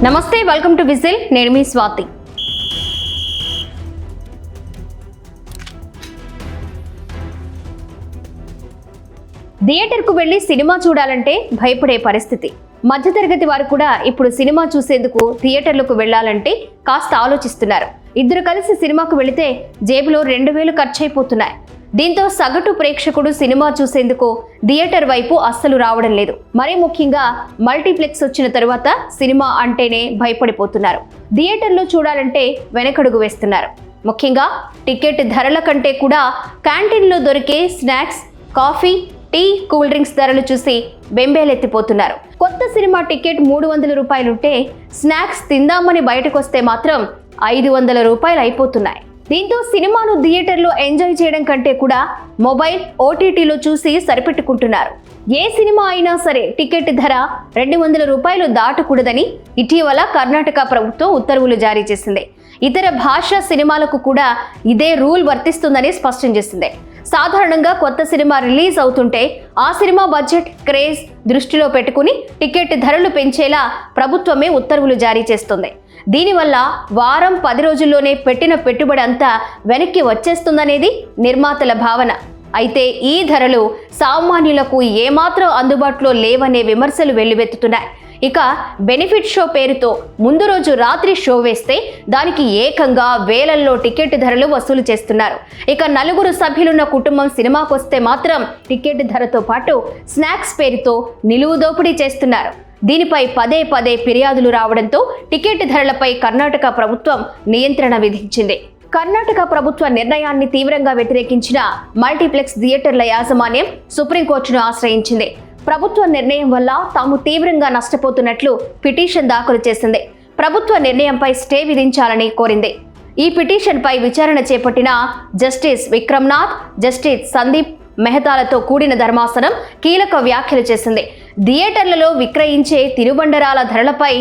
నమస్తే, welcome to whistle. నేను మీ స్వాతి. థియేటర్కు వెళ్లి సినిమా చూడాలంటే భయపడే పరిస్థితి. మధ్యతరగతి వారు కూడా ఇప్పుడు సినిమా చూసేందుకు థియేటర్లకు వెళ్లాలంటే కాస్త ఆలోచిస్తున్నారు. ఇద్దరు కలిసి సినిమాకు వెళితే జేబులో 2000 ఖర్చయిపోతున్నాయి. దీంతో సగటు ప్రేక్షకుడు సినిమా చూసేందుకు థియేటర్ వైపు అస్సలు రావడం లేదు. మరీ ముఖ్యంగా మల్టీప్లెక్స్ వచ్చిన తరువాత సినిమా అంటేనే భయపడిపోతున్నారు. థియేటర్లో చూడాలంటే వెనకడుగు వేస్తున్నారు. ముఖ్యంగా టికెట్ ధరల కంటే కూడా క్యాంటీన్లో దొరికే snacks, coffee, tea, cool drinks ధరలు చూసి బెంబేలెత్తిపోతున్నారు. కొత్త సినిమా టికెట్ 300 రూపాయలుంటే స్నాక్స్ తిందామని బయటకు వస్తే మాత్రం 500 రూపాయలు అయిపోతున్నాయి. దీంతో సినిమాను థియేటర్లో ఎంజాయ్ చేయడం కంటే కూడా మొబైల్, ఓటీటీలో చూసి సరిపెట్టుకుంటున్నారు. ఏ సినిమా అయినా సరే టికెట్ ధర 200 రూపాయలు దాటకూడదని ఇటీవల కర్ణాటక ప్రభుత్వం ఉత్తర్వులు జారీ చేసింది. ఇతర భాషా సినిమాలకు కూడా ఇదే రూల్ వర్తిస్తుందని స్పష్టం చేసింది. సాధారణంగా కొత్త సినిమా రిలీజ్ అవుతుంటే ఆ సినిమా బడ్జెట్, క్రేజ్ దృష్టిలో పెట్టుకుని టికెట్ ధరలు పెంచేలా ప్రభుత్వమే ఉత్తర్వులు జారీ చేస్తుంది. దీనివల్ల వారం 10 రోజుల్లోనే పెట్టిన పెట్టుబడి అంతా వెనక్కి వచ్చేస్తుందనేది నిర్మాతల భావన. అయితే ఈ ధరలు సామాన్యులకు ఏమాత్రం అందుబాటులో లేవనే విమర్శలు వెల్లువెత్తుతున్నాయి. ఇక బెనిఫిట్ షో పేరుతో ముందు రోజు రాత్రి షో వేస్తే దానికి ఏకంగా వేలల్లో టికెట్ ధరలు వసూలు చేస్తున్నారు. ఇక 4 సభ్యులున్న కుటుంబం సినిమాకు వస్తే మాత్రం టికెట్ ధరతో పాటు స్నాక్స్ పేరుతో నిలువు దోపిడీ చేస్తున్నారు. దీనిపై పదే పదే ఫిర్యాదులు రావడంతో టికెట్ ధరలపై కర్ణాటక ప్రభుత్వం నియంత్రణ విధించింది. కర్ణాటక ప్రభుత్వ నిర్ణయాన్ని తీవ్రంగా వ్యతిరేకించిన మల్టీప్లెక్స్ థియేటర్ల యాజమాన్యం సుప్రీంకోర్టును ఆశ్రయించింది. ప్రభుత్వ నిర్ణయం వల్ల తాము తీవ్రంగా నష్టపోతున్నట్లు పిటిషన్ దాఖలు చేసింది. ప్రభుత్వ నిర్ణయంపై స్టే విధించాలని కోరింది. ఈ పిటిషన్పై విచారణ చేపట్టిన జస్టిస్ విక్రమ్నాథ్, జస్టిస్ సందీప్ మెహతాలతో కూడిన ధర్మాసనం కీలక వ్యాఖ్యలు చేసింది. థియేటర్లలో విక్రయించే తినుబండరాల ధరలపై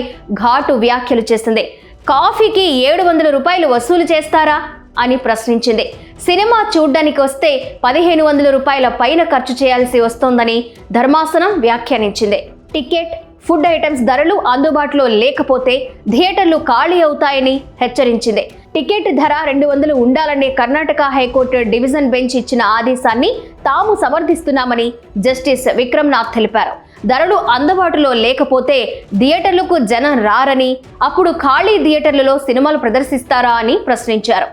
ఘాటు వ్యాఖ్యలు చేసింది. కాఫీకి 700 రూపాయలు వసూలు చేస్తారా అని ప్రశ్నించింది. సినిమా చూడ్డానికి వస్తే 1500 రూపాయల పైన ఖర్చు చేయాల్సి వస్తోందని ధర్మాసనం వ్యాఖ్యానించింది. టికెట్, ఫుడ్ ఐటమ్స్ ధరలు అందుబాటులో లేకపోతే థియేటర్లు ఖాళీ అవుతాయని హెచ్చరించింది. టికెట్ ధర 200 ఉండాలనే కర్ణాటక హైకోర్టు డివిజన్ బెంచ్ ఇచ్చిన ఆదేశాన్ని తాము సమర్థిస్తున్నామని జస్టిస్ విక్రమ్నాథ్ తెలిపారు. ధరలు అందుబాటులో లేకపోతే థియేటర్లకు జనం రారని, అప్పుడు ఖాళీ థియేటర్లలో సినిమాలు ప్రదర్శిస్తారా అని ప్రశ్నించారు.